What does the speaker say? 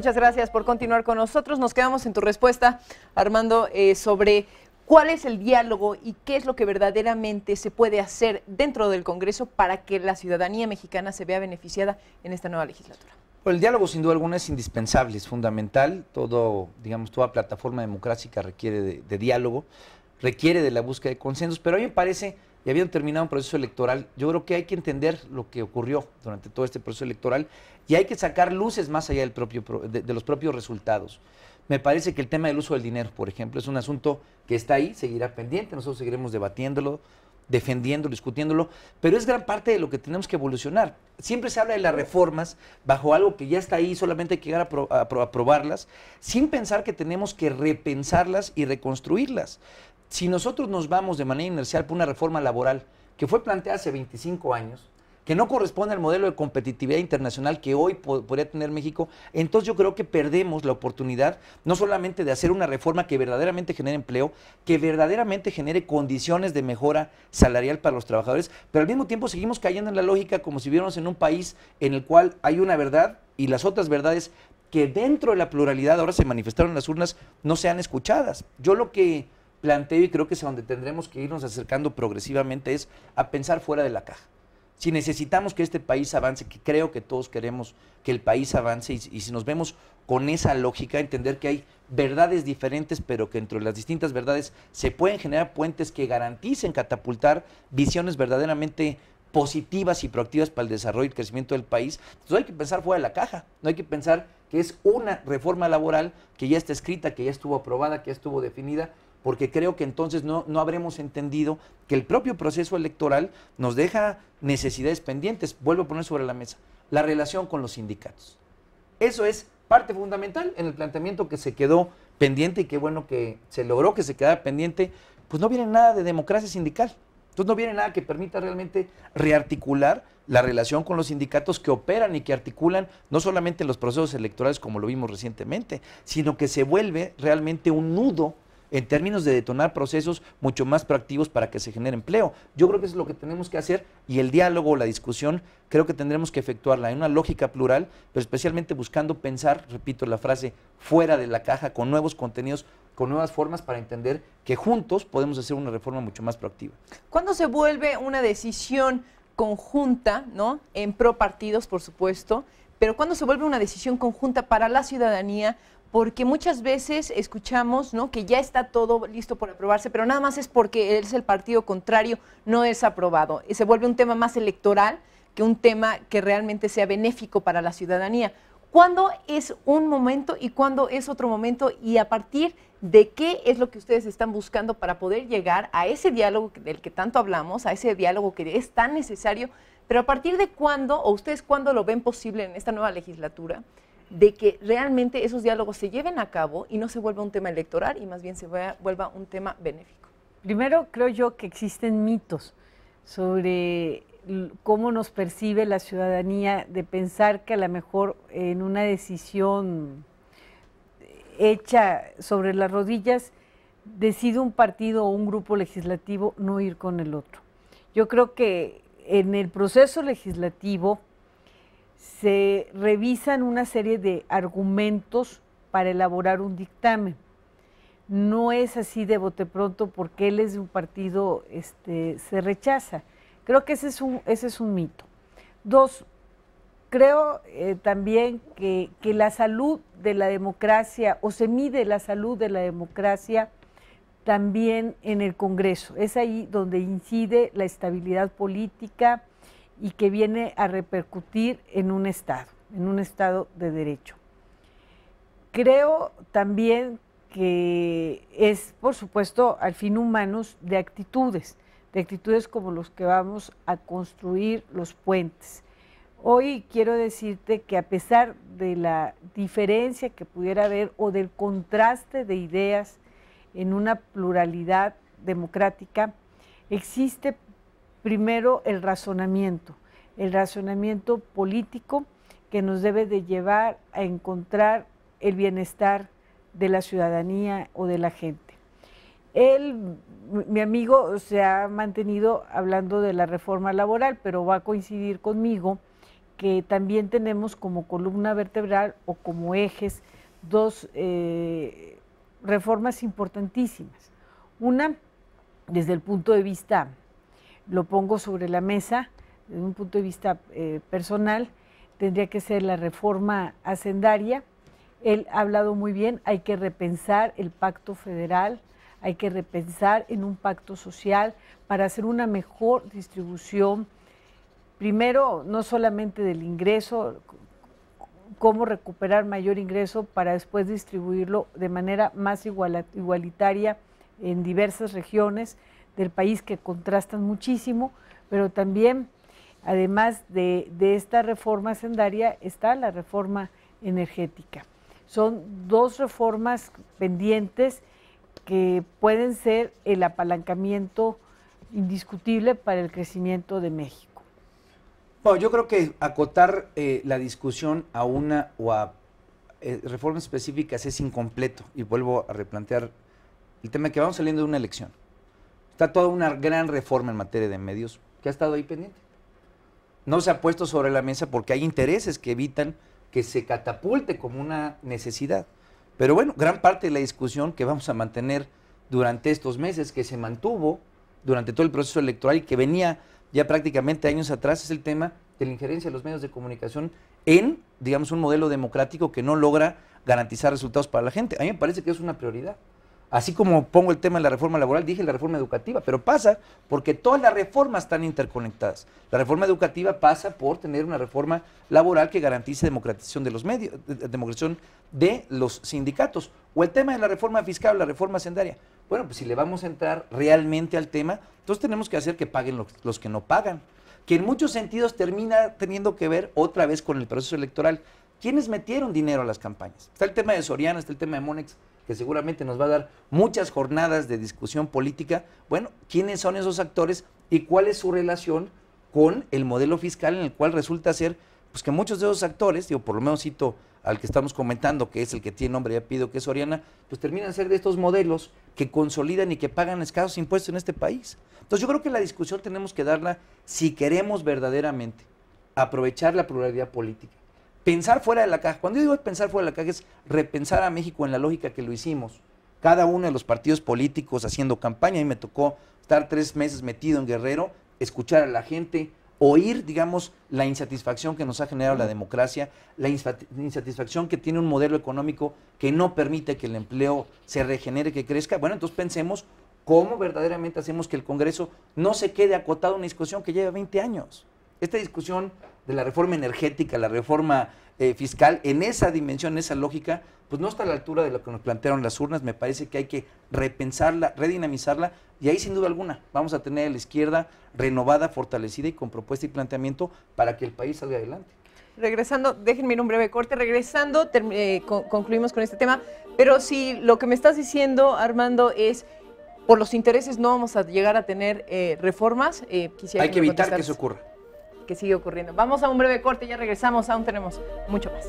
Muchas gracias por continuar con nosotros. Nos quedamos en tu respuesta, Armando, sobre cuál es el diálogo y qué es lo que verdaderamente se puede hacer dentro del Congreso para que la ciudadanía mexicana se vea beneficiada en esta nueva legislatura. Bueno, el diálogo sin duda alguna es indispensable, es fundamental. Toda plataforma democrática requiere de diálogo, requiere de la búsqueda de consensos, pero a mí me parece, y habiendo terminado un proceso electoral, yo creo que hay que entender lo que ocurrió durante todo este proceso electoral y hay que sacar luces más allá de los propios resultados. Me parece que el tema del uso del dinero, por ejemplo, es un asunto que está ahí, seguirá pendiente, nosotros seguiremos debatiéndolo, defendiéndolo, discutiéndolo, pero es gran parte de lo que tenemos que evolucionar. Siempre se habla de las reformas bajo algo que ya está ahí, solamente hay que llegar a aprobarlas, sin pensar que tenemos que repensarlas y reconstruirlas. Si nosotros nos vamos de manera inercial por una reforma laboral que fue planteada hace 25 años, que no corresponde al modelo de competitividad internacional que hoy podría tener México, entonces yo creo que perdemos la oportunidad no solamente de hacer una reforma que verdaderamente genere empleo, que verdaderamente genere condiciones de mejora salarial para los trabajadores, pero al mismo tiempo seguimos cayendo en la lógica como si viviéramos en un país en el cual hay una verdad y las otras verdades que dentro de la pluralidad ahora se manifestaron en las urnas no sean escuchadas. Yo lo que planteo y creo que es a donde tendremos que irnos acercando progresivamente es a pensar fuera de la caja. Si necesitamos que este país avance, que creo que todos queremos que el país avance, y si nos vemos con esa lógica, entender que hay verdades diferentes, pero que entre las distintas verdades se pueden generar puentes que garanticen catapultar visiones verdaderamente positivas y proactivas para el desarrollo y el crecimiento del país. Entonces hay que pensar fuera de la caja, no hay que pensar que es una reforma laboral que ya está escrita, que ya estuvo aprobada, que ya estuvo definida, porque creo que entonces no habremos entendido que el propio proceso electoral nos deja necesidades pendientes. Vuelvo a poner sobre la mesa la relación con los sindicatos. Eso es parte fundamental en el planteamiento que se quedó pendiente y qué bueno que se logró que se quedara pendiente. Pues no viene nada de democracia sindical. Entonces no viene nada que permita realmente rearticular la relación con los sindicatos que operan y que articulan no solamente los procesos electorales como lo vimos recientemente, sino que se vuelve realmente un nudo en términos de detonar procesos mucho más proactivos para que se genere empleo. Yo creo que eso es lo que tenemos que hacer y el diálogo, la discusión, creo que tendremos que efectuarla en una lógica plural, pero especialmente buscando pensar, repito la frase, fuera de la caja, con nuevos contenidos, con nuevas formas para entender que juntos podemos hacer una reforma mucho más proactiva. ¿Cuándo se vuelve una decisión conjunta, ¿no? En pro partidos, por supuesto, pero cuándo se vuelve una decisión conjunta para la ciudadanía? Porque muchas veces escuchamos, ¿no?, que ya está todo listo por aprobarse, pero nada más es porque es el partido contrario, no es aprobado. Y se vuelve un tema más electoral que un tema que realmente sea benéfico para la ciudadanía. ¿Cuándo es un momento y cuándo es otro momento? Y a partir de qué es lo que ustedes están buscando para poder llegar a ese diálogo del que tanto hablamos, a ese diálogo que es tan necesario, pero a partir de cuándo, o ustedes cuándo lo ven posible en esta nueva legislatura, de que realmente esos diálogos se lleven a cabo y no se vuelva un tema electoral y más bien se vuelva un tema benéfico? Primero, creo yo que existen mitos sobre cómo nos percibe la ciudadanía, de pensar que a lo mejor en una decisión hecha sobre las rodillas decide un partido o un grupo legislativo no ir con el otro. Yo creo que en el proceso legislativo se revisan una serie de argumentos para elaborar un dictamen. No es así de bote pronto porque él es de un partido, se rechaza. Creo que ese es un mito. Dos, creo también que la salud de la democracia, o se mide la salud de la democracia también en el Congreso. Es ahí donde incide la estabilidad política y que viene a repercutir en un Estado de derecho. Creo también que es, por supuesto, al fin humanos de actitudes como los que vamos a construir los puentes. Hoy quiero decirte que a pesar de la diferencia que pudiera haber o del contraste de ideas en una pluralidad democrática, existe primero el razonamiento político que nos debe de llevar a encontrar el bienestar de la ciudadanía o de la gente. Mi amigo se ha mantenido hablando de la reforma laboral, pero va a coincidir conmigo que también tenemos como columna vertebral o como ejes dos reformas importantísimas. Una, desde el punto de vista, lo pongo sobre la mesa, desde un punto de vista personal, tendría que ser la reforma hacendaria. Él ha hablado muy bien, hay que repensar el pacto federal, hay que repensar en un pacto social para hacer una mejor distribución, primero no solamente del ingreso, cómo recuperar mayor ingreso para después distribuirlo de manera más igualitaria en diversas regiones del país que contrastan muchísimo, pero también, además de esta reforma hacendaria, está la reforma energética. Son dos reformas pendientes que pueden ser el apalancamiento indiscutible para el crecimiento de México. Bueno, yo creo que acotar la discusión a una o a reformas específicas es incompleto, y vuelvo a replantear el tema que vamos saliendo de una elección. Está toda una gran reforma en materia de medios que ha estado ahí pendiente. No se ha puesto sobre la mesa porque hay intereses que evitan que se catapulte como una necesidad. Pero bueno, gran parte de la discusión que vamos a mantener durante estos meses, que se mantuvo durante todo el proceso electoral y que venía ya prácticamente años atrás, es el tema de la injerencia de los medios de comunicación en, digamos, un modelo democrático que no logra garantizar resultados para la gente. A mí me parece que es una prioridad. Así como pongo el tema de la reforma laboral, dije la reforma educativa, pero pasa porque todas las reformas están interconectadas. La reforma educativa pasa por tener una reforma laboral que garantice democratización de los medios, democratización de los sindicatos. O el tema de la reforma fiscal, la reforma hacendaria. Bueno, pues si le vamos a entrar realmente al tema, entonces tenemos que hacer que paguen los que no pagan, que en muchos sentidos termina teniendo que ver otra vez con el proceso electoral. ¿Quiénes metieron dinero a las campañas? Está el tema de Soriana, está el tema de Monex, que seguramente nos va a dar muchas jornadas de discusión política. Bueno, ¿quiénes son esos actores y cuál es su relación con el modelo fiscal en el cual resulta ser pues que muchos de esos actores, digo, por lo menos cito al que estamos comentando, que es el que tiene nombre y apellido, que es Soriana, pues terminan ser de estos modelos que consolidan y que pagan escasos impuestos en este país? Entonces yo creo que la discusión tenemos que darla si queremos verdaderamente aprovechar la pluralidad política. Pensar fuera de la caja. Cuando yo digo pensar fuera de la caja es repensar a México en la lógica que lo hicimos. Cada uno de los partidos políticos haciendo campaña. A mí me tocó estar 3 meses metido en Guerrero, escuchar a la gente, oír, digamos, la insatisfacción que nos ha generado la democracia, la insatisfacción que tiene un modelo económico que no permite que el empleo se regenere, que crezca. Bueno, entonces pensemos cómo verdaderamente hacemos que el Congreso no se quede acotado a una discusión que lleva 20 años. Esta discusión de la reforma energética, la reforma fiscal, en esa dimensión, en esa lógica, pues no está a la altura de lo que nos plantearon las urnas. Me parece que hay que repensarla, redinamizarla, y ahí sin duda alguna vamos a tener a la izquierda renovada, fortalecida y con propuesta y planteamiento para que el país salga adelante. Regresando, déjenme ir un breve corte, regresando, concluimos con este tema, pero si lo que me estás diciendo, Armando, es por los intereses no vamos a llegar a tener reformas, quisiera hay que evitar que eso ocurra. Que sigue ocurriendo. Vamos a un breve corte, ya regresamos, aún tenemos mucho más.